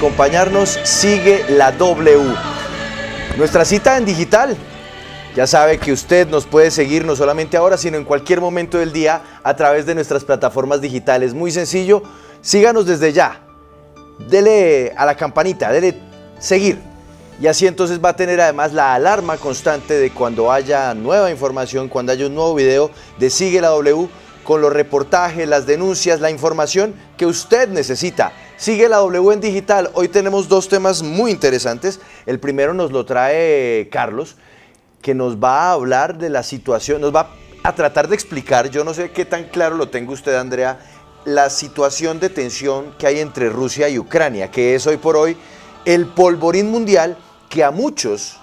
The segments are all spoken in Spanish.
acompañarnos, sigue la W. Nuestra cita en digital. Ya sabe que usted nos puede seguir no solamente ahora, sino en cualquier momento del día a través de nuestras plataformas digitales. Muy sencillo, síganos desde ya. Dele a la campanita, dele seguir. Y así entonces va a tener además la alarma constante de cuando haya nueva información, cuando haya un nuevo video de Sigue la W, con los reportajes, las denuncias, la información que usted necesita. Sigue la W en digital. Hoy tenemos dos temas muy interesantes. El primero nos lo trae Carlos, que nos va a hablar de la situación, nos va a tratar de explicar, yo no sé qué tan claro lo tenga usted, Andrea, la situación de tensión que hay entre Rusia y Ucrania, que es hoy por hoy el polvorín mundial que a muchos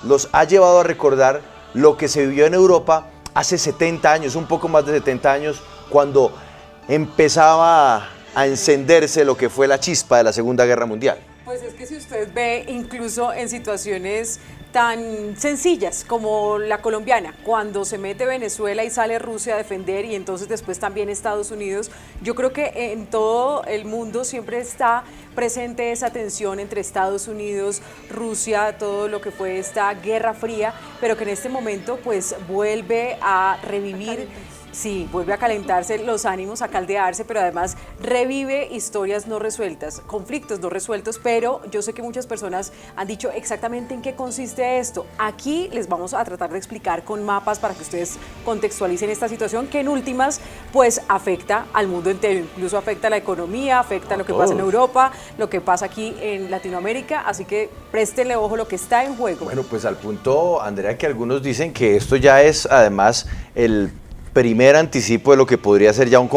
los ha llevado a recordar lo que se vivió en Europa hace 70 años, un poco más de 70 años, cuando empezaba a encenderse lo que fue la chispa de la Segunda Guerra Mundial. Pues es que si usted ve incluso en situaciones tan sencillas como la colombiana, cuando se mete Venezuela y sale Rusia a defender y entonces después también Estados Unidos, yo creo que en todo el mundo siempre está presente esa tensión entre Estados Unidos, Rusia, todo lo que fue esta Guerra Fría, pero que en este momento pues vuelve a revivir. Sí, vuelve a calentarse los ánimos, a caldearse, pero además revive historias no resueltas, conflictos no resueltos, pero yo sé que muchas personas han dicho exactamente en qué consiste esto. Aquí les vamos a tratar de explicar con mapas para que ustedes contextualicen esta situación que en últimas pues afecta al mundo entero, incluso afecta a la economía, afecta a lo que pasa en Europa, lo que pasa aquí en Latinoamérica, así que préstenle ojo lo que está en juego. Bueno, pues al punto, Andrea, que algunos dicen que esto ya es además el primer anticipo de lo que podría ser ya una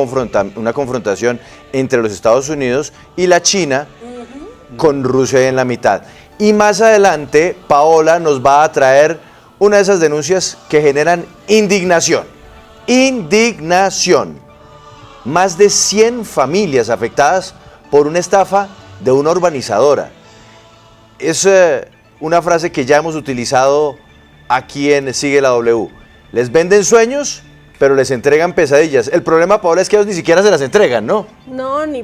confrontación entre los Estados Unidos y la China, con Rusia en la mitad. Y más adelante, Paola nos va a traer una de esas denuncias que generan indignación. Indignación. Más de 100 familias afectadas por una estafa de una urbanizadora. Es una frase que ya hemos utilizado aquí en Sigue la W. Les venden sueños, pero les entregan pesadillas. El problema, Paola, es que ellos ni siquiera se las entregan, ¿no? No, ni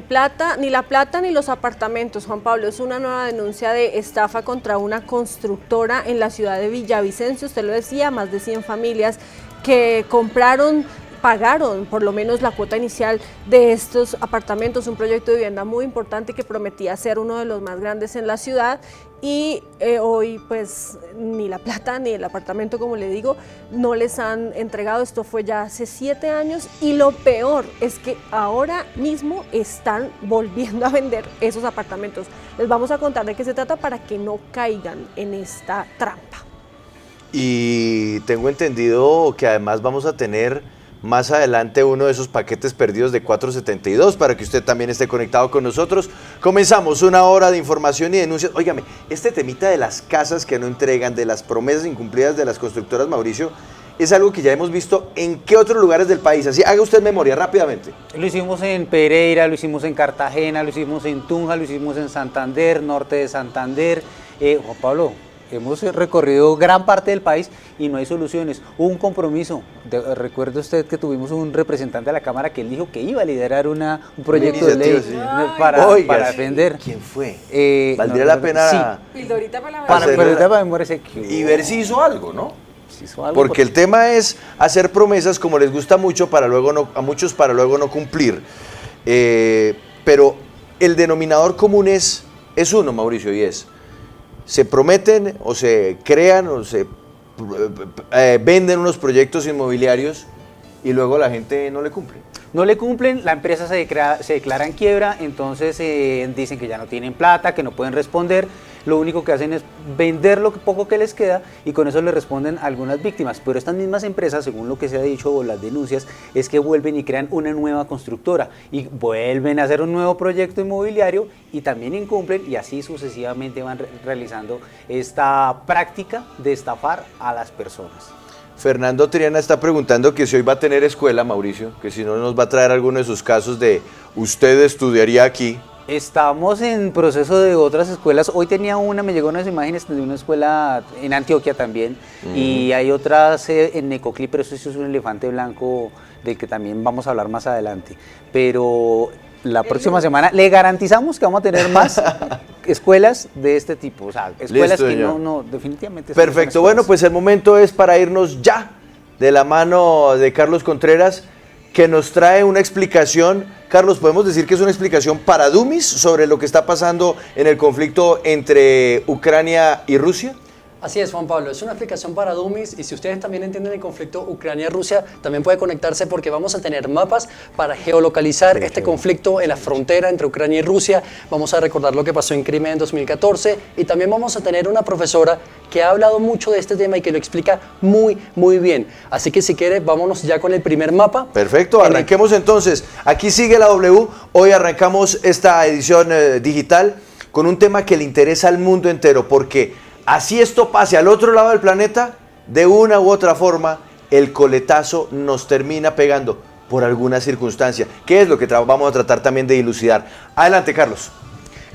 la plata ni los apartamentos, Juan Pablo. Es una nueva denuncia de estafa contra una constructora en la ciudad de Villavicencio. Usted lo decía, más de 100 familias que pagaron por lo menos la cuota inicial de estos apartamentos, un proyecto de vivienda muy importante que prometía ser uno de los más grandes en la ciudad y hoy pues ni la plata ni el apartamento, como le digo, no les han entregado. Esto fue ya hace 7 años y lo peor es que ahora mismo están volviendo a vender esos apartamentos. Les vamos a contar de qué se trata para que no caigan en esta trampa. Y tengo entendido que además vamos a tener más adelante uno de esos paquetes perdidos de 472 para que usted también esté conectado con nosotros. Comenzamos una hora de información y denuncias. Óigame, este temita de las casas que no entregan, de las promesas incumplidas de las constructoras, Mauricio, es algo que ya hemos visto en qué otros lugares del país. Así, haga usted memoria rápidamente. Lo hicimos en Pereira, lo hicimos en Cartagena, lo hicimos en Tunja, lo hicimos en Santander, norte de Santander. Juan Pablo, hemos recorrido gran parte del país y no hay soluciones. Hubo un compromiso. Recuerde usted que tuvimos un representante de la Cámara que él dijo que iba a liderar un proyecto de ley para defender. ¿Quién fue? Valdría la pena sí. Pildorita para la para y ver si hizo algo, ¿no? Si hizo algo, porque el tema es hacer promesas como les gusta mucho a muchos para luego no cumplir. Pero el denominador común es uno, Mauricio, y es: se prometen o se crean o se venden unos proyectos inmobiliarios y luego la gente no le cumple. No le cumplen, la empresa se declara en quiebra, entonces dicen que ya no tienen plata, que no pueden responder. Lo único que hacen es vender lo poco que les queda y con eso le responden a algunas víctimas. Pero estas mismas empresas, según lo que se ha dicho o las denuncias, es que vuelven y crean una nueva constructora y vuelven a hacer un nuevo proyecto inmobiliario y también incumplen, y así sucesivamente van realizando esta práctica de estafar a las personas. Fernando Triana está preguntando que si hoy va a tener escuela, Mauricio, que si no nos va a traer alguno de sus casos de usted estudiaría aquí. Estamos en proceso de otras escuelas. Hoy me llegó unas imágenes de una escuela en Antioquia también, y hay otras en Necoclí, pero eso sí es un elefante blanco del que también vamos a hablar más adelante. Pero la próxima semana le garantizamos que vamos a tener más escuelas de este tipo, o sea, escuelas Listo, que señor. definitivamente... no son Perfecto, escuelas. bueno, pues el momento es para irnos ya de la mano de Carlos Contreras, que nos trae una explicación. Carlos, ¿podemos decir que es una explicación para dummies sobre lo que está pasando en el conflicto entre Ucrania y Rusia? Así es, Juan Pablo, es una explicación para dummies y si ustedes también entienden el conflicto Ucrania-Rusia, también puede conectarse porque vamos a tener mapas para geolocalizar este conflicto en la frontera entre Ucrania y Rusia. Vamos a recordar lo que pasó en Crimea en 2014 y también vamos a tener una profesora que ha hablado mucho de este tema y que lo explica muy, muy bien. Así que si quiere, vámonos ya con el primer mapa. Perfecto, arranquemos entonces. Aquí sigue la W. Hoy arrancamos esta edición digital con un tema que le interesa al mundo entero, porque así esto pase al otro lado del planeta, de una u otra forma, el coletazo nos termina pegando por alguna circunstancia. ¿Qué es lo que vamos a tratar también de dilucidar? Adelante, Carlos.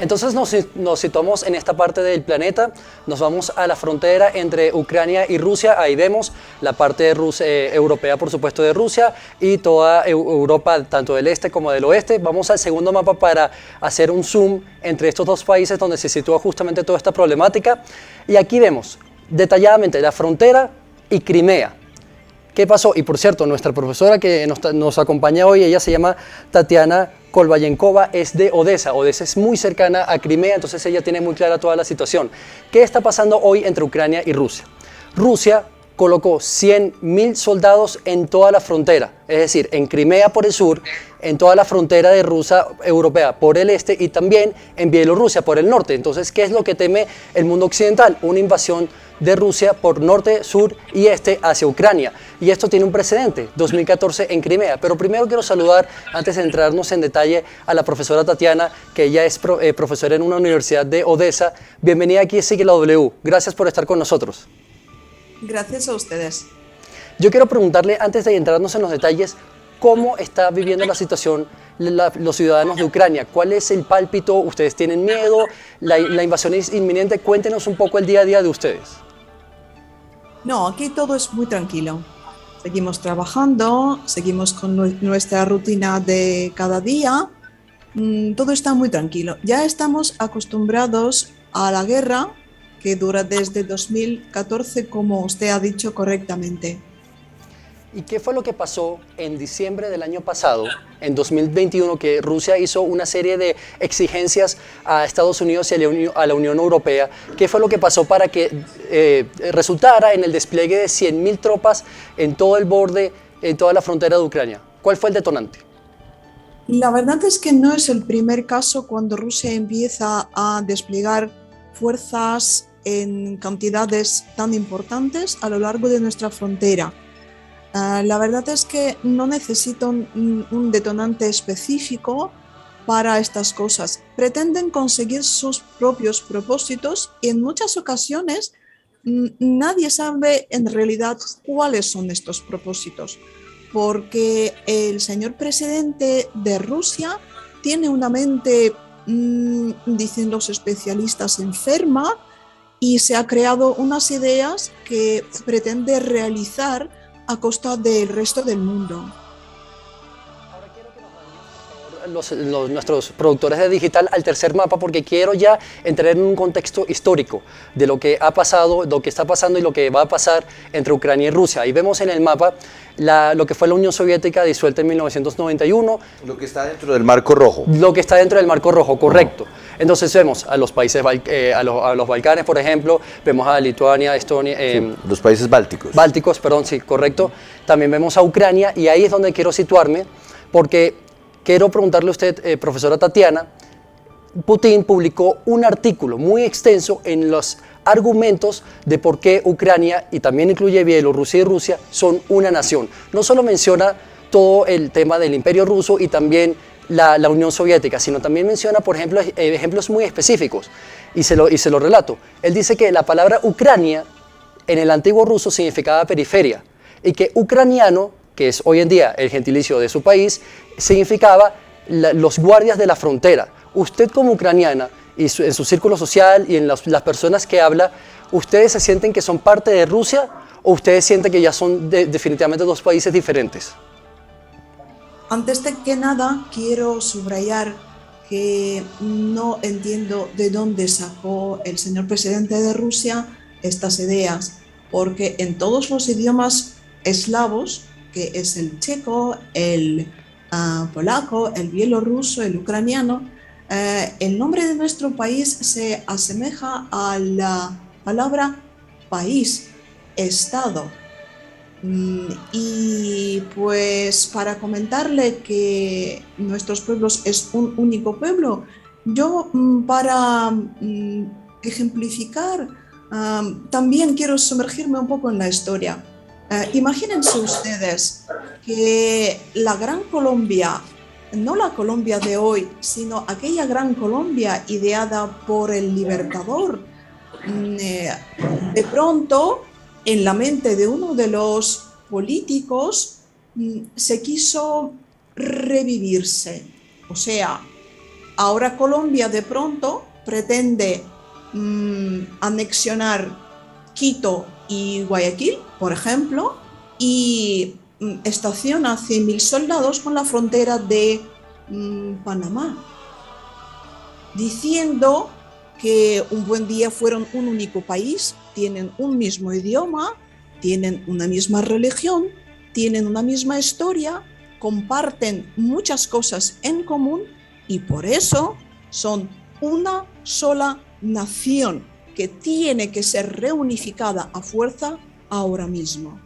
Entonces nos situamos en esta parte del planeta, nos vamos a la frontera entre Ucrania y Rusia, ahí vemos la parte europea, por supuesto, de Rusia y toda Europa, tanto del este como del oeste. Vamos al segundo mapa para hacer un zoom entre estos dos países donde se sitúa justamente toda esta problemática. Y aquí vemos detalladamente la frontera y Crimea. ¿Qué pasó? Y por cierto, nuestra profesora que nos acompaña hoy, ella se llama Tatiana Kolbayenkova, es de Odessa. Odessa es muy cercana a Crimea, entonces ella tiene muy clara toda la situación. ¿Qué está pasando hoy entre Ucrania y Rusia? Rusia colocó 100.000 soldados en toda la frontera, es decir, en Crimea por el sur, en toda la frontera de Rusia europea por el este y también en Bielorrusia por el norte. Entonces, ¿qué es lo que teme el mundo occidental? Una invasión de Rusia por norte, sur y este hacia Ucrania. Y esto tiene un precedente, 2014 en Crimea. Pero primero quiero saludar, antes de entrarnos en detalle, a la profesora Tatiana, que ella es profesora en una universidad de Odessa. Bienvenida aquí, sigue la W. Gracias por estar con nosotros. Gracias a ustedes. Yo quiero preguntarle, antes de entrarnos en los detalles, ¿cómo está viviendo la situación los ciudadanos de Ucrania? ¿Cuál es el pálpito? ¿Ustedes tienen miedo? ¿La invasión es inminente? Cuéntenos un poco el día a día de ustedes. No, aquí todo es muy tranquilo. Seguimos trabajando, seguimos con nuestra rutina de cada día. Todo está muy tranquilo. Ya estamos acostumbrados a la guerra que dura desde 2014, como usted ha dicho correctamente. ¿Y qué fue lo que pasó en diciembre del año pasado, en 2021, que Rusia hizo una serie de exigencias a Estados Unidos y a la Unión Europea? ¿Qué fue lo que pasó para que resultara en el despliegue de 100.000 tropas en todo el borde, en toda la frontera de Ucrania? ¿Cuál fue el detonante? La verdad es que no es el primer caso cuando Rusia empieza a desplegar fuerzas en cantidades tan importantes a lo largo de nuestra frontera. La verdad es que no necesito un detonante específico para estas cosas. Pretenden conseguir sus propios propósitos y en muchas ocasiones nadie sabe en realidad cuáles son estos propósitos, porque el señor presidente de Rusia tiene una mente, dicen los especialistas, enferma, y se ha creado unas ideas que pretende realizar a costa del resto del mundo. Ahora quiero que nos vayamos, nuestros productores de digital, al tercer mapa, porque quiero ya entrar en un contexto histórico de lo que ha pasado, lo que está pasando y lo que va a pasar entre Ucrania y Rusia. Ahí vemos en el mapa lo que fue la Unión Soviética disuelta en 1991. Lo que está dentro del marco rojo. Lo que está dentro del marco rojo, correcto. Entonces vemos a los países, a los Balcanes, por ejemplo, vemos a Lituania, Estonia, Los países bálticos. Bálticos, perdón, sí, correcto. También vemos a Ucrania y ahí es donde quiero situarme, porque quiero preguntarle a usted, profesora Tatiana, Putin publicó un artículo muy extenso en los argumentos de por qué Ucrania, y también incluye Bielorrusia y Rusia, son una nación. No solo menciona todo el tema del Imperio Ruso y también la Unión Soviética, sino también menciona, por ejemplo, ejemplos muy específicos, y se lo relato. Él dice que la palabra Ucrania en el antiguo ruso significaba periferia, y que ucraniano, que es hoy en día el gentilicio de su país, significaba los guardias de la frontera. Usted como ucraniana, y en su círculo social y en las personas que habla, ¿ustedes se sienten que son parte de Rusia o ustedes sienten que ya son definitivamente dos países diferentes? Antes de que nada, quiero subrayar que no entiendo de dónde sacó el señor presidente de Rusia estas ideas, porque en todos los idiomas eslavos, que es el checo, el polaco, el bielorruso, el ucraniano, el nombre de nuestro país se asemeja a la palabra país, estado. Y pues para comentarle que nuestros pueblos es un único pueblo, yo para ejemplificar también quiero sumergirme un poco en la historia. Imagínense ustedes que la Gran Colombia, no la Colombia de hoy, sino aquella Gran Colombia ideada por el Libertador, de pronto en la mente de uno de los políticos se quiso revivirse. O sea, ahora Colombia de pronto pretende anexionar Quito y Guayaquil, por ejemplo, y estaciona 100.000 soldados con la frontera de Panamá, diciendo que un buen día fueron un único país, tienen un mismo idioma, tienen una misma religión, tienen una misma historia, comparten muchas cosas en común y por eso son una sola nación que tiene que ser reunificada a fuerza ahora mismo.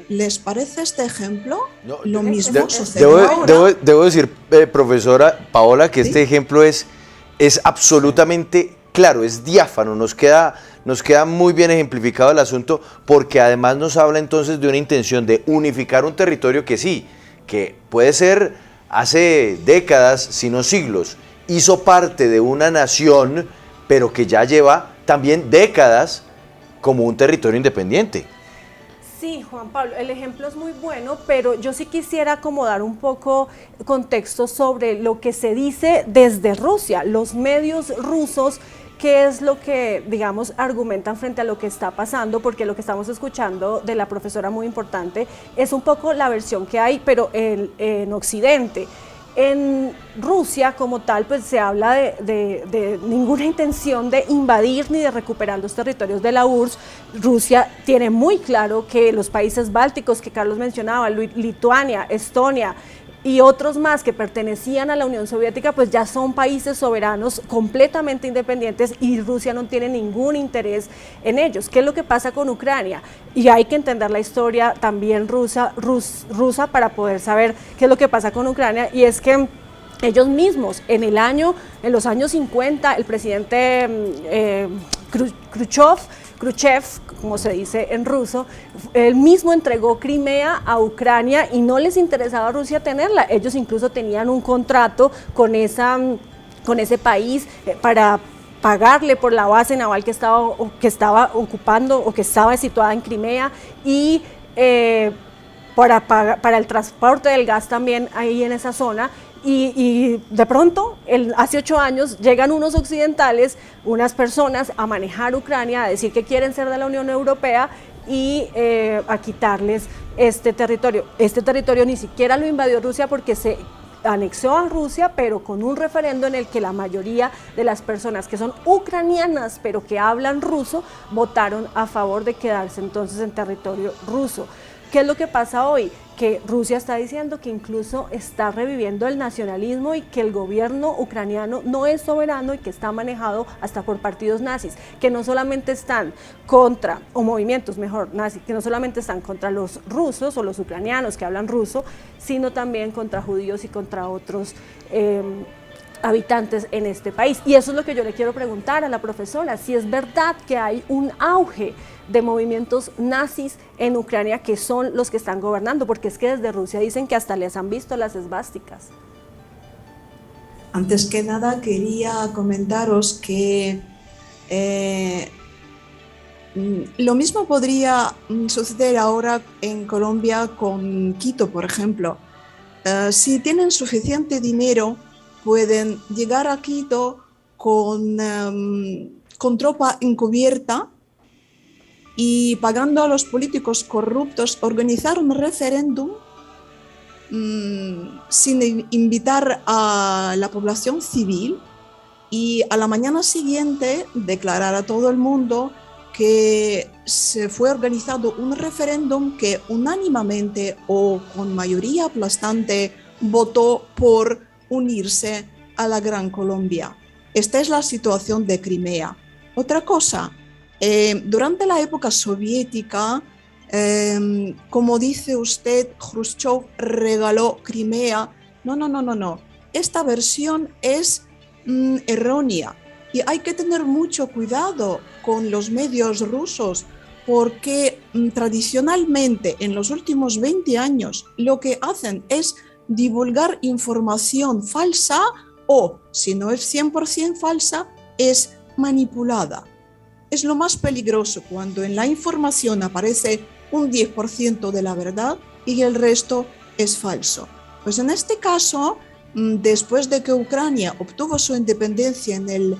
¿Les parece este ejemplo? No, Lo mismo sucede ahora. debo decir, profesora Paola, que ¿Sí? este ejemplo es absolutamente claro, es diáfano, nos queda muy bien ejemplificado el asunto, porque además nos habla entonces de una intención de unificar un territorio que sí, que puede ser hace décadas, si no siglos, hizo parte de una nación, pero que ya lleva también décadas como un territorio independiente. Sí, Juan Pablo, el ejemplo es muy bueno, pero yo sí quisiera acomodar un poco contexto sobre lo que se dice desde Rusia, los medios rusos. ¿Qué es lo que, digamos, argumentan frente a lo que está pasando? Porque lo que estamos escuchando de la profesora muy importante es un poco la versión que hay, pero en Occidente. En Rusia como tal, pues se habla de ninguna intención de invadir ni de recuperar los territorios de la URSS. Rusia tiene muy claro que los países bálticos que Carlos mencionaba, Lituania, Estonia y otros más que pertenecían a la Unión Soviética, pues ya son países soberanos completamente independientes y Rusia no tiene ningún interés en ellos. ¿Qué es lo que pasa con Ucrania? Y hay que entender la historia también rusa para poder saber qué es lo que pasa con Ucrania, y es que ellos mismos, en los años 50, el presidente Khrushchev, como se dice en ruso, él mismo entregó Crimea a Ucrania y no les interesaba a Rusia tenerla. Ellos incluso tenían un contrato con ese país para pagarle por la base naval que estaba ocupando o que estaba situada en Crimea, y para el transporte del gas también ahí en esa zona. Y de pronto, hace 8 años, llegan unos occidentales, unas personas a manejar Ucrania, a decir que quieren ser de la Unión Europea y a quitarles este territorio. Este territorio ni siquiera lo invadió Rusia porque se anexó a Rusia, pero con un referendo en el que la mayoría de las personas que son ucranianas, pero que hablan ruso, votaron a favor de quedarse entonces en territorio ruso. ¿Qué es lo que pasa hoy? Que Rusia está diciendo que incluso está reviviendo el nacionalismo y que el gobierno ucraniano no es soberano y que está manejado hasta por partidos nazis, que no solamente están contra, o movimientos mejor, nazis, que no solamente están contra los rusos o los ucranianos que hablan ruso, sino también contra judíos y contra otros habitantes en este país. Y eso es lo que yo le quiero preguntar a la profesora, si es verdad que hay un auge de movimientos nazis en Ucrania que son los que están gobernando, porque es que desde Rusia dicen que hasta les han visto las esvásticas. Antes que nada quería comentaros que lo mismo podría suceder ahora en Colombia con Quito, por ejemplo. Si tienen suficiente dinero, pueden llegar a Quito con tropa encubierta y pagando a los políticos corruptos, organizar un referéndum sin invitar a la población civil y a la mañana siguiente declarar a todo el mundo que se fue organizado un referéndum que unánimemente o con mayoría aplastante votó por unirse a la Gran Colombia. Esta es la situación de Crimea. Otra cosa, durante la época soviética, como dice usted, Khrushchev regaló Crimea. No. Esta versión es errónea y hay que tener mucho cuidado con los medios rusos porque tradicionalmente en los últimos 20 años lo que hacen es divulgar información falsa o, si no es 100% falsa, es manipulada. Es lo más peligroso cuando en la información aparece un 10% de la verdad y el resto es falso. Pues en este caso, después de que Ucrania obtuvo su independencia en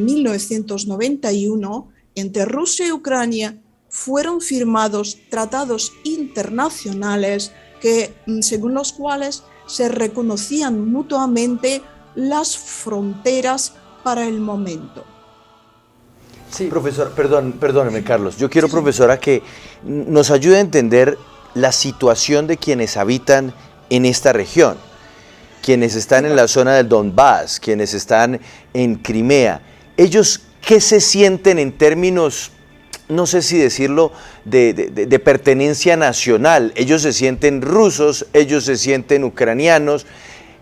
1991, entre Rusia y Ucrania fueron firmados tratados internacionales que, según los cuales se reconocían mutuamente las fronteras para el momento. Sí. Profesor, perdóneme, Carlos. Yo quiero, profesora, que nos ayude a entender la situación de quienes habitan en esta región, quienes están en la zona del Donbass, quienes están en Crimea. Ellos, ¿qué se sienten en términos, no sé si decirlo, de pertenencia nacional? Ellos se sienten rusos, ellos se sienten ucranianos.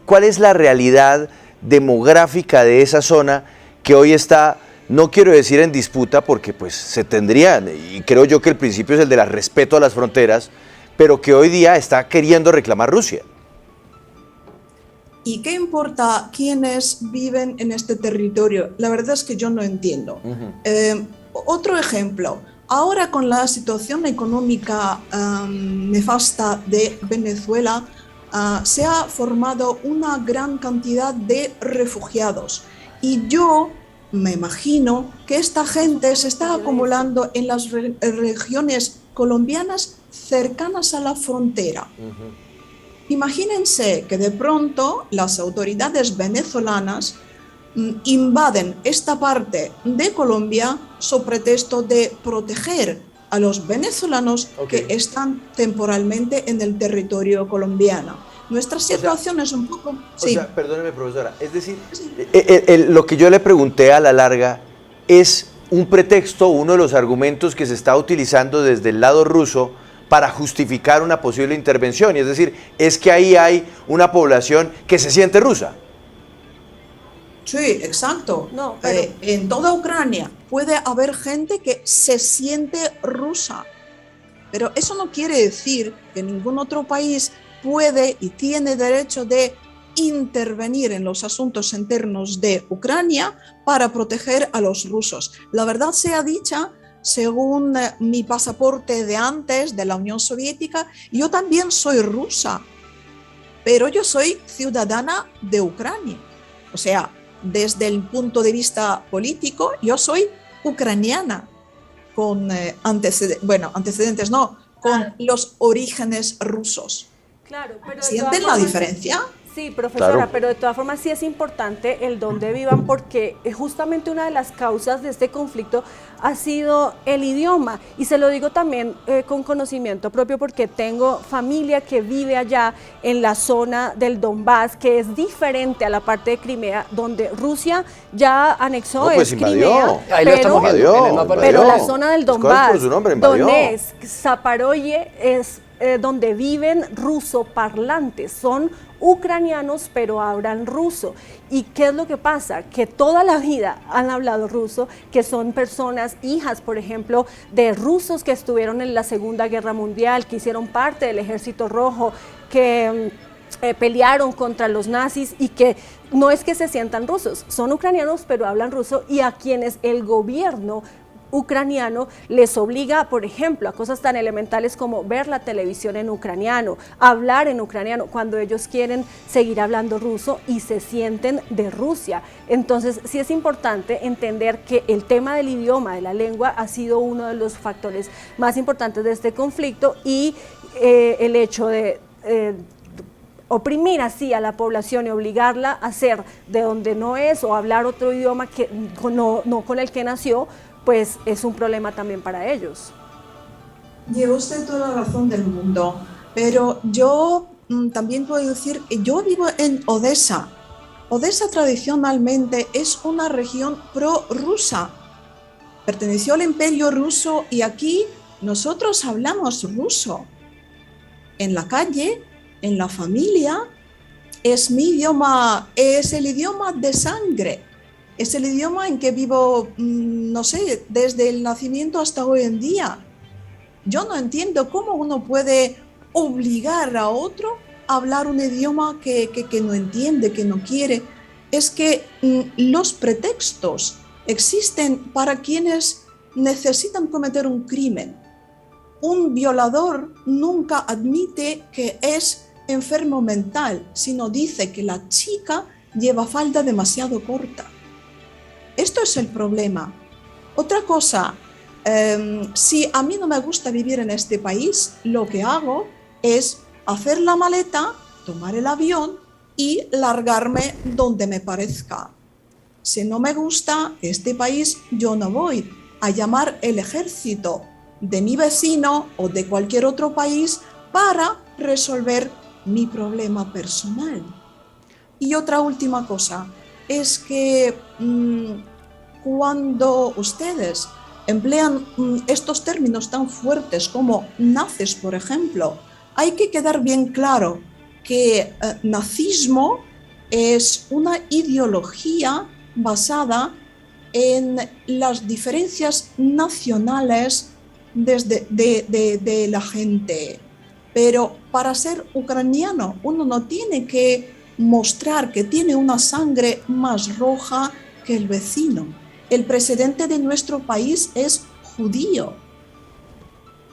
¿Cuál es la realidad demográfica de esa zona que hoy está, no quiero decir en disputa, porque pues se tendrían, y creo yo que el principio es el del respeto a las fronteras, pero que hoy día está queriendo reclamar Rusia? ¿Y qué importa quiénes viven en este territorio? La verdad es que yo no entiendo. Otro ejemplo, ahora con la situación económica nefasta de Venezuela, se ha formado una gran cantidad de refugiados y yo me imagino que esta gente se está acumulando en las regiones colombianas cercanas a la frontera. Imagínense que de pronto las autoridades venezolanas invaden esta parte de Colombia sobre pretexto de proteger a los venezolanos que están temporalmente en el territorio colombiano. Nuestra situación es un poco... Perdóneme, profesora, es decir, lo que yo le pregunté a la larga es un pretexto, uno de los argumentos que se está utilizando desde el lado ruso para justificar una posible intervención, y es decir, es que ahí hay una población que se siente rusa. Sí, exacto. No, pero en toda Ucrania puede haber gente que se siente rusa, pero eso no quiere decir que ningún otro país puede y tiene derecho de intervenir en los asuntos internos de Ucrania para proteger a los rusos. La verdad sea dicha, según mi pasaporte de antes de la Unión Soviética, yo también soy rusa, pero yo soy ciudadana de Ucrania. O sea, desde el punto de vista político, yo soy ucraniana, con antecedentes no, con los orígenes rusos. Claro, pero ¿sienten la diferencia? Sí, profesora, Claro. pero de todas formas sí es importante el dónde vivan porque justamente una de las causas de este conflicto ha sido el idioma y se lo digo también con conocimiento propio porque tengo familia que vive allá en la zona del Donbass que es diferente a la parte de Crimea donde Rusia ya anexó invadió. Crimea, Ahí lo estamos viendo en el mapa. pero la zona del Las cosas por Donbass, su nombre, invadió. Donetsk, Zaporozhye es donde viven rusoparlantes, son ucranianos pero hablan ruso. ¿Y qué es lo que pasa? Que toda la vida han hablado ruso, que son personas, hijas por ejemplo, de rusos que estuvieron en la Segunda Guerra Mundial, que hicieron parte del Ejército Rojo, que pelearon contra los nazis y que no es que se sientan rusos, son ucranianos pero hablan ruso y a quienes el gobierno ucraniano les obliga, por ejemplo, a cosas tan elementales como ver la televisión en ucraniano, hablar en ucraniano, cuando ellos quieren seguir hablando ruso y se sienten de Rusia. Entonces, sí es importante entender que el tema del idioma, de la lengua, ha sido uno de los factores más importantes de este conflicto y el hecho de oprimir así a la población y obligarla a ser de donde no es o hablar otro idioma que no con el que nació, pues es un problema también para ellos. Lleva usted toda la razón del mundo, pero yo también puedo decir que yo vivo en Odessa. Odessa tradicionalmente es una región prorrusa. Perteneció al Imperio Ruso y aquí nosotros hablamos ruso. En la calle, en la familia, es mi idioma, es el idioma de sangre. Es el idioma en que vivo, no sé, desde el nacimiento hasta hoy en día. Yo no entiendo cómo uno puede obligar a otro a hablar un idioma que no entiende, que no quiere. Es que los pretextos existen para quienes necesitan cometer un crimen. Un violador nunca admite que es enfermo mental, sino dice que la chica lleva falda demasiado corta. Esto es el problema. Otra cosa, si a mí no me gusta vivir en este país, lo que hago es hacer la maleta, tomar el avión y largarme donde me parezca. Si no me gusta este país, yo no voy a llamar el ejército de mi vecino o de cualquier otro país para resolver mi problema personal. Y otra última cosa es que cuando ustedes emplean estos términos tan fuertes como nazis, por ejemplo, hay que quedar bien claro que nazismo es una ideología basada en las diferencias nacionales de la gente. Pero para ser ucraniano uno no tiene que mostrar que tiene una sangre más roja que el vecino. El presidente de nuestro país es judío.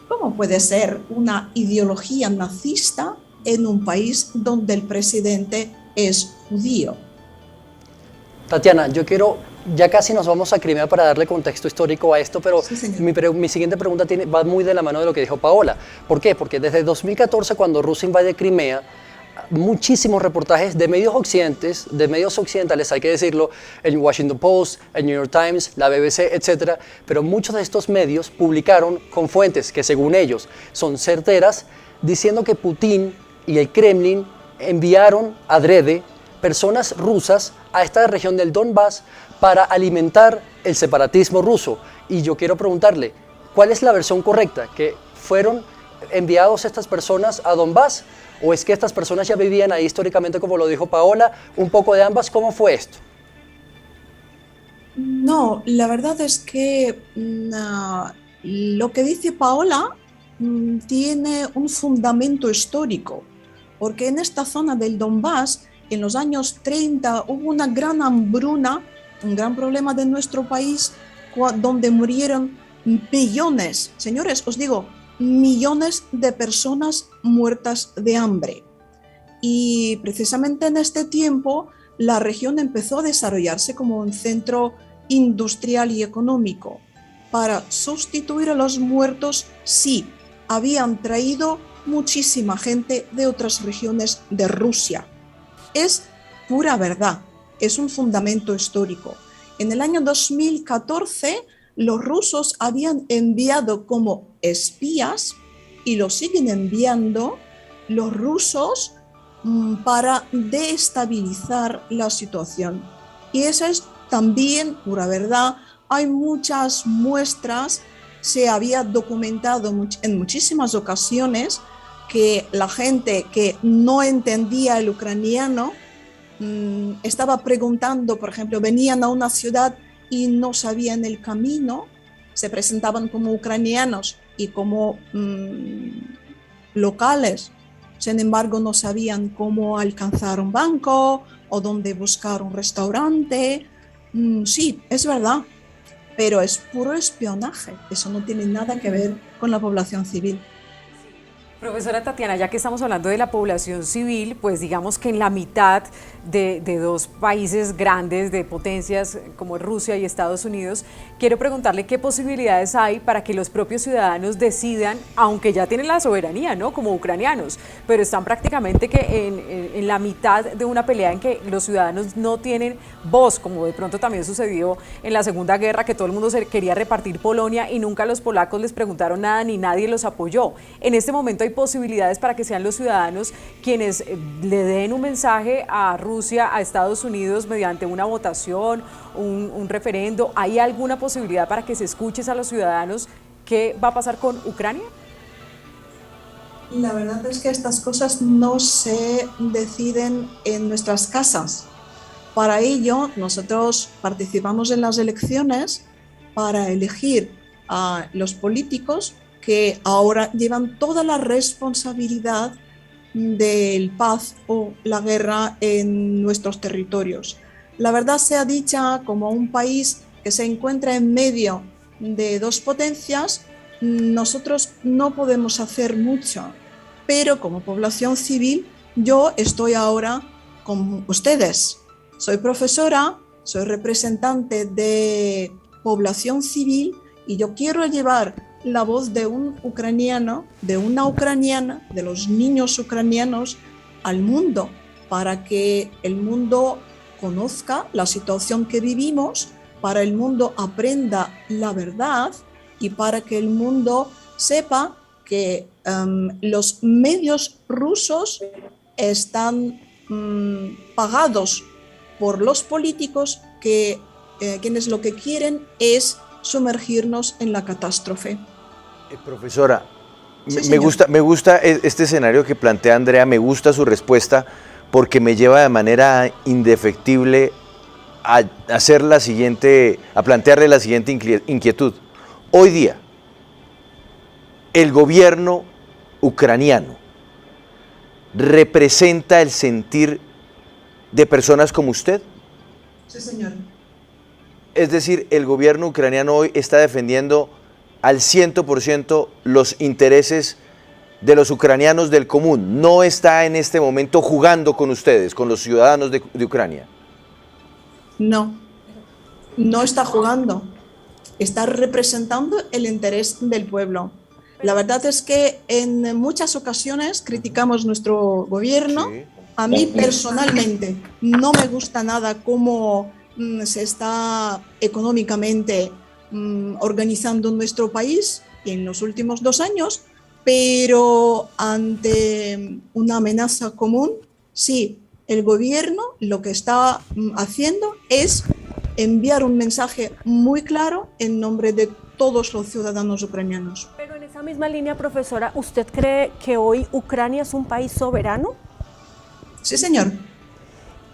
¿Cómo puede ser una ideología nazista en un país donde el presidente es judío? Tatiana, yo quiero, ya casi nos vamos a Crimea para darle contexto histórico a esto, pero Sí, señor. mi siguiente pregunta va muy de la mano de lo que dijo Paola. ¿Por qué? Porque desde 2014, cuando Rusia invade Crimea, muchísimos reportajes de medios occidentales, hay que decirlo, el Washington Post, el New York Times, la BBC, etcétera, pero muchos de estos medios publicaron con fuentes que según ellos son certeras, diciendo que Putin y el Kremlin enviaron adrede personas rusas a esta región del Donbass para alimentar el separatismo ruso. Y yo quiero preguntarle, ¿cuál es la versión correcta? ¿Que fueron enviados estas personas a Donbass? ¿O es que estas personas ya vivían ahí históricamente, como lo dijo Paola? Un poco de ambas. ¿Cómo fue esto? No, la verdad es que lo que dice Paola tiene un fundamento histórico, porque en esta zona del Donbass, en los años 30, hubo una gran hambruna, un gran problema de nuestro país, donde murieron millones, señores, os digo, millones de personas muertas de hambre. Y precisamente en este tiempo la región empezó a desarrollarse como un centro industrial y económico. Para sustituir a los muertos, sí, habían traído muchísima gente de otras regiones de Rusia. Es pura verdad, es un fundamento histórico. En el año 2014, los rusos habían enviado como espías, y lo siguen enviando, los rusos para desestabilizar la situación. Y esa es también pura verdad. Hay muchas muestras, se había documentado en muchísimas ocasiones que la gente que no entendía el ucraniano estaba preguntando, por ejemplo, venían a una ciudad y no sabían el camino, se presentaban como ucranianos y como locales, sin embargo no sabían cómo alcanzar un banco o dónde buscar un restaurante. Sí, es verdad, pero es puro espionaje, eso no tiene nada que ver con la población civil. Profesora Tatiana, ya que estamos hablando de la población civil, pues digamos que en la mitad de dos países grandes, de potencias como Rusia y Estados Unidos, quiero preguntarle qué posibilidades hay para que los propios ciudadanos decidan, aunque ya tienen la soberanía, ¿no? Como ucranianos, pero están prácticamente que en la mitad de una pelea en que los ciudadanos no tienen voz, como de pronto también sucedió en la Segunda Guerra, que todo el mundo se quería repartir Polonia y nunca los polacos les preguntaron nada ni nadie los apoyó. En este momento hay posibilidades para que sean los ciudadanos quienes le den un mensaje a Rusia, a Estados Unidos mediante una votación, un referendo. ¿Hay alguna posibilidad para que se escuche a los ciudadanos qué va a pasar con Ucrania? La verdad es que estas cosas no se deciden en nuestras casas. Para ello, nosotros participamos en las elecciones para elegir a los políticos que ahora llevan toda la responsabilidad del paz o la guerra en nuestros territorios. La verdad sea dicha, como un país que se encuentra en medio de dos potencias, nosotros no podemos hacer mucho, pero como población civil yo estoy ahora con ustedes. Soy profesora, soy representante de población civil y yo quiero llevar la voz de un ucraniano, de una ucraniana, de los niños ucranianos al mundo, para que el mundo conozca la situación que vivimos, para el mundo aprenda la verdad y para que el mundo sepa que los medios rusos están pagados por los políticos que quienes lo que quieren es sumergirnos en la catástrofe. Profesora, Sí, me gusta este escenario que plantea Andrea, me gusta su respuesta porque me lleva de manera indefectible a plantearle la siguiente inquietud. Hoy día, el gobierno ucraniano representa el sentir de personas como usted. Sí, señor. Es decir, el gobierno ucraniano hoy está defendiendo al 100% los intereses de los ucranianos del común. No está en este momento jugando con ustedes, con los ciudadanos de Ucrania. No, no está jugando. Está representando el interés del pueblo. La verdad es que en muchas ocasiones criticamos nuestro gobierno. Sí. A mí personalmente no me gusta nada cómo se está económicamente organizando nuestro país en los últimos 2 años, pero ante una amenaza común, sí, el gobierno lo que está haciendo es enviar un mensaje muy claro en nombre de todos los ciudadanos ucranianos. Pero en esa misma línea, profesora, ¿usted cree que hoy Ucrania es un país soberano? Sí, señor.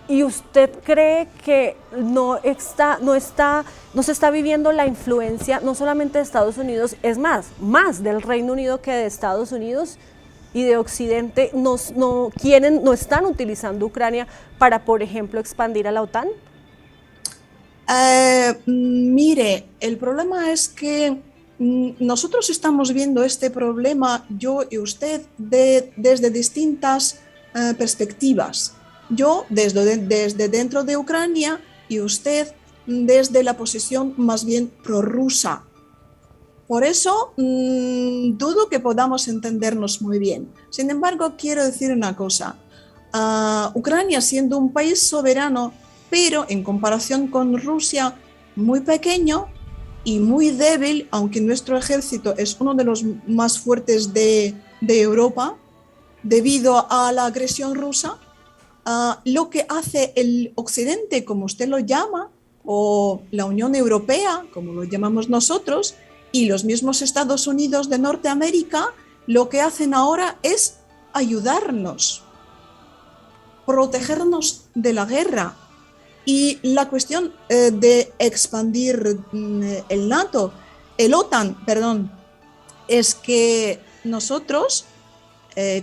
¿Y usted cree que no se está viviendo la influencia no solamente de Estados Unidos, es más del Reino Unido que de Estados Unidos y de Occidente, no están utilizando Ucrania para, por ejemplo, expandir a la OTAN? Mire, el problema es que nosotros estamos viendo este problema, yo y usted, desde distintas perspectivas. Yo desde dentro de Ucrania y usted desde la posición más bien prorrusa. Por eso dudo que podamos entendernos muy bien. Sin embargo, quiero decir una cosa. Ucrania siendo un país soberano, pero en comparación con Rusia muy pequeño y muy débil, aunque nuestro ejército es uno de los más fuertes de Europa, debido a la agresión rusa, lo que hace el Occidente, como usted lo llama, o la Unión Europea, como lo llamamos nosotros, y los mismos Estados Unidos de Norteamérica, lo que hacen ahora es ayudarnos, protegernos de la guerra. Y la cuestión de expandir el OTAN, es que nosotros,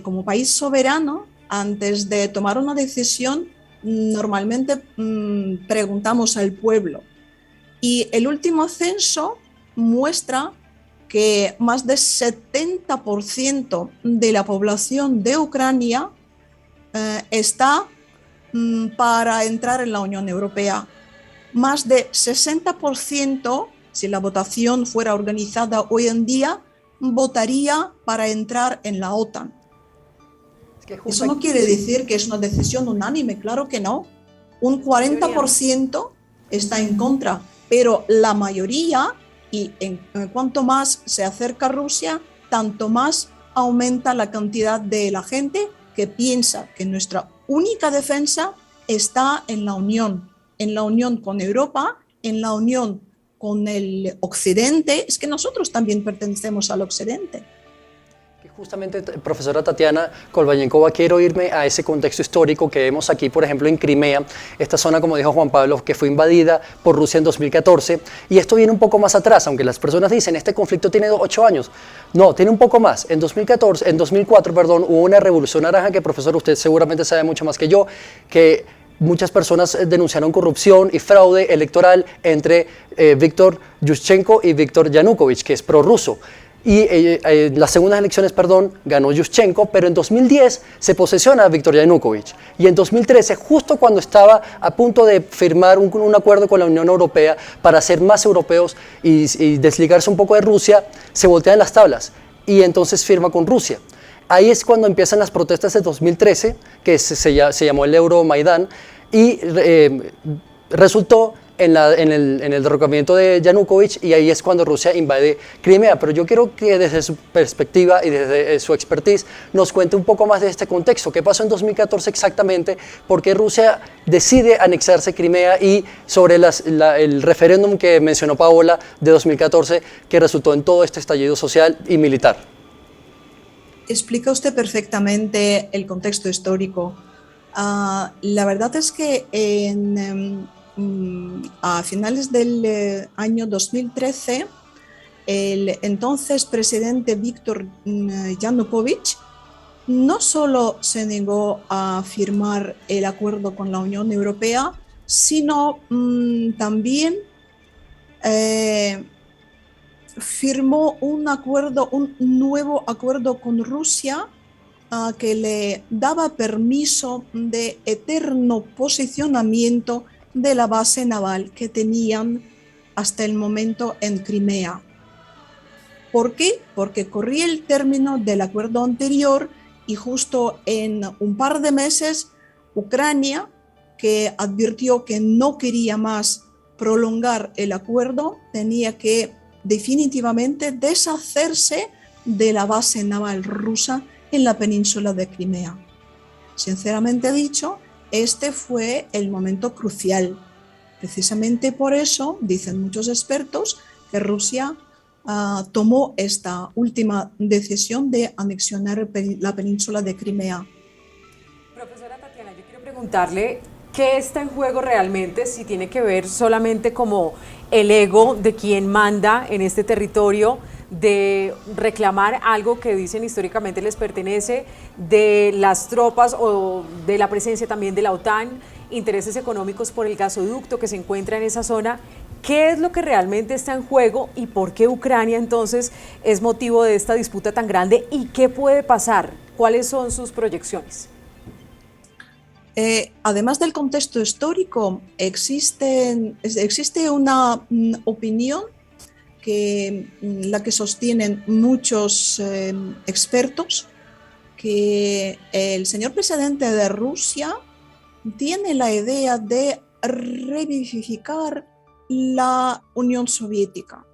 como país soberano, antes de tomar una decisión, normalmente preguntamos al pueblo. Y el último censo muestra que más del 70% de la población de Ucrania está para entrar en la Unión Europea. Más de 60%, si la votación fuera organizada hoy en día, votaría para entrar en la OTAN. Eso no quiere decir que es una decisión unánime, claro que no. Un 40% está en contra, pero la mayoría, y en cuanto más se acerca a Rusia, tanto más aumenta la cantidad de la gente que piensa que nuestra única defensa está en la unión con Europa, en la unión con el Occidente. Es que nosotros también pertenecemos al Occidente. Justamente, profesora Tatiana Kolbayenkova, quiero irme a ese contexto histórico que vemos aquí, por ejemplo, en Crimea, esta zona, como dijo Juan Pablo, que fue invadida por Rusia en 2014, y esto viene un poco más atrás, aunque las personas dicen, este conflicto tiene 8 años. No, tiene un poco más. En 2004, hubo una revolución naranja que, profesor, usted seguramente sabe mucho más que yo, que muchas personas denunciaron corrupción y fraude electoral entre Víctor Yushchenko y Víctor Yanukovych, que es prorruso. Y en las segundas elecciones, ganó Yushchenko, pero en 2010 se posesiona a Víctor Yanukovych. Y en 2013, justo cuando estaba a punto de firmar un acuerdo con la Unión Europea para ser más europeos y desligarse un poco de Rusia, se voltean las tablas y entonces firma con Rusia. Ahí es cuando empiezan las protestas de 2013, que se llamó el Euromaidán, y resultó en el derrocamiento de Yanukovych, y ahí es cuando Rusia invade Crimea. Pero yo quiero que desde su perspectiva y desde su expertise nos cuente un poco más de este contexto. ¿Qué pasó en 2014 exactamente? ¿Por qué Rusia decide anexarse Crimea? Y sobre el referéndum que mencionó Paola de 2014, que resultó en todo este estallido social y militar. Explica usted perfectamente el contexto histórico. La verdad es que a finales del año 2013, el entonces presidente Víctor Yanukovych no solo se negó a firmar el acuerdo con la Unión Europea, sino también firmó un nuevo acuerdo con Rusia que le daba permiso de eterno posicionamiento de la base naval que tenían hasta el momento en Crimea. ¿Por qué? Porque corría el término del acuerdo anterior y justo en un par de meses Ucrania, que advirtió que no quería más prolongar el acuerdo, tenía que definitivamente deshacerse de la base naval rusa en la península de Crimea. Sinceramente dicho, este fue el momento crucial. Precisamente por eso, dicen muchos expertos, que Rusia tomó esta última decisión de anexionar la península de Crimea. Profesora Tatiana, yo quiero preguntarle qué está en juego realmente, si tiene que ver solamente como el ego de quien manda en este territorio, de reclamar algo que dicen históricamente les pertenece, de las tropas o de la presencia también de la OTAN, intereses económicos por el gasoducto que se encuentra en esa zona. ¿Qué es lo que realmente está en juego y por qué Ucrania entonces es motivo de esta disputa tan grande y qué puede pasar? ¿Cuáles son sus proyecciones? Además del contexto histórico, existe una opinión la que sostienen muchos expertos, que el señor presidente de Rusia tiene la idea de revivificar la Unión Soviética.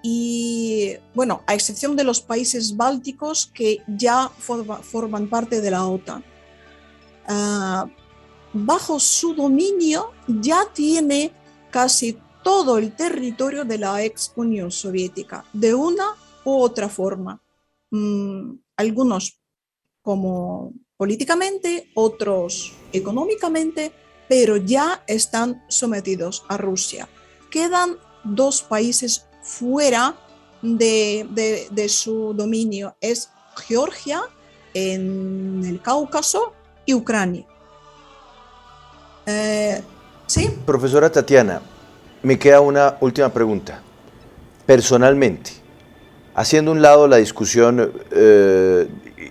Y bueno, a excepción de los países bálticos que ya forman parte de la OTAN. Bajo su dominio ya tiene casi todo el territorio de la ex Unión Soviética, de una u otra forma. Algunos como políticamente, otros económicamente, pero ya están sometidos a Rusia. Quedan 2 países fuera de su dominio, es Georgia en el Cáucaso y Ucrania. ¿Sí? Profesora Tatiana, me queda una última pregunta. Personalmente, haciendo un lado la discusión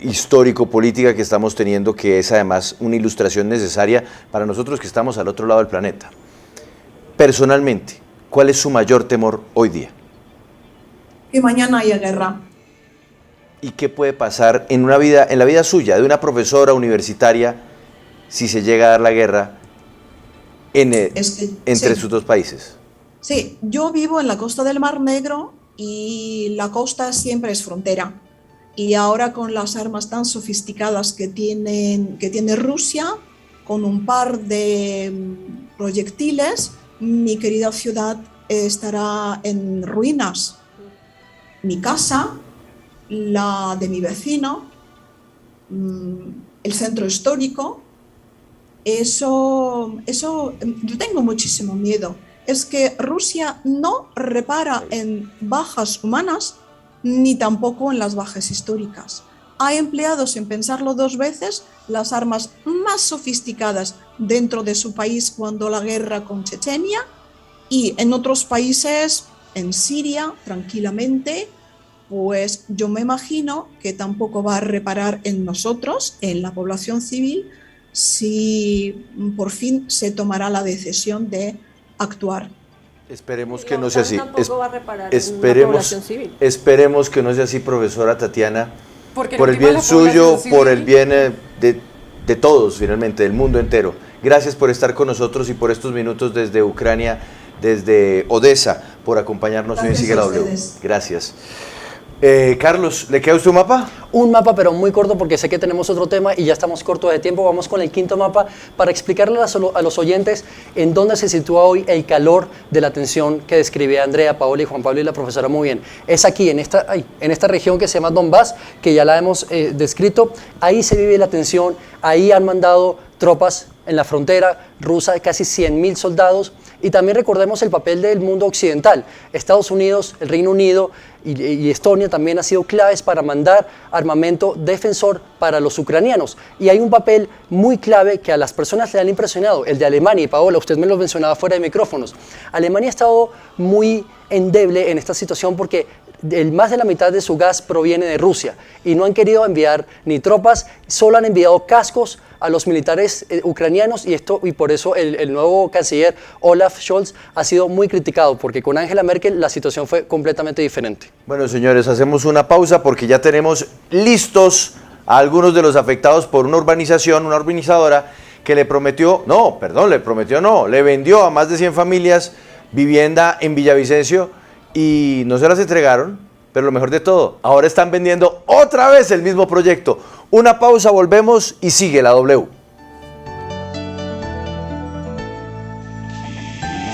histórico-política que estamos teniendo, que es además una ilustración necesaria para nosotros que estamos al otro lado del planeta. Personalmente, ¿cuál es su mayor temor hoy día? Que mañana haya guerra. ¿Y qué puede pasar en la vida suya, de una profesora universitaria, si se llega a dar la guerra entre sí. sus dos países? Sí, yo vivo en la costa del Mar Negro y la costa siempre es frontera. Y ahora con las armas tan sofisticadas que tiene Rusia, con un par de proyectiles, mi querida ciudad estará en ruinas. Mi casa, la de mi vecino, el centro histórico, eso yo tengo muchísimo miedo. Es que Rusia no repara en bajas humanas ni tampoco en las bajas históricas. Ha empleado, sin pensarlo dos veces, las armas más sofisticadas dentro de su país cuando la guerra con Chechenia, y en otros países, en Siria, tranquilamente, pues yo me imagino que tampoco va a reparar en nosotros, en la población civil, si por fin se tomará la decisión de actuar. Esperemos que no sea así. Tampoco va a reparar en la población civil. Esperemos que no sea así, profesora Tatiana, Porque por el bien suyo, por el bien de todos, finalmente, del mundo entero. Gracias por estar con nosotros y por estos minutos desde Ucrania, desde Odessa, por acompañarnos hoy en Sigue la W. Gracias. Carlos, ¿le queda a usted un mapa? Un mapa, pero muy corto porque sé que tenemos otro tema y ya estamos cortos de tiempo. Vamos con el quinto mapa para explicarle a los oyentes en dónde se sitúa hoy el calor de la tensión que describe Andrea, Paola y Juan Pablo y la profesora muy bien. Es aquí, en esta región que se llama Donbass, que ya la hemos descrito. Ahí se vive la tensión, ahí han mandado tropas en la frontera rusa, casi 100.000 soldados. Y también recordemos el papel del mundo occidental. Estados Unidos, el Reino Unido y Estonia también han sido claves para mandar armamento defensor para los ucranianos. Y hay un papel muy clave que a las personas le han impresionado, el de Alemania. Y Paola, usted me lo mencionaba fuera de micrófonos. Alemania ha estado muy endeble en esta situación porque más de la mitad de su gas proviene de Rusia y no han querido enviar ni tropas, solo han enviado cascos a los militares ucranianos y por eso el nuevo canciller Olaf Scholz ha sido muy criticado porque con Angela Merkel la situación fue completamente diferente. Bueno, señores, hacemos una pausa porque ya tenemos listos a algunos de los afectados por una urbanizadora que le vendió a más de 100 familias vivienda en Villavicencio y no se las entregaron, pero lo mejor de todo, ahora están vendiendo otra vez el mismo proyecto. Una pausa, volvemos y sigue la W.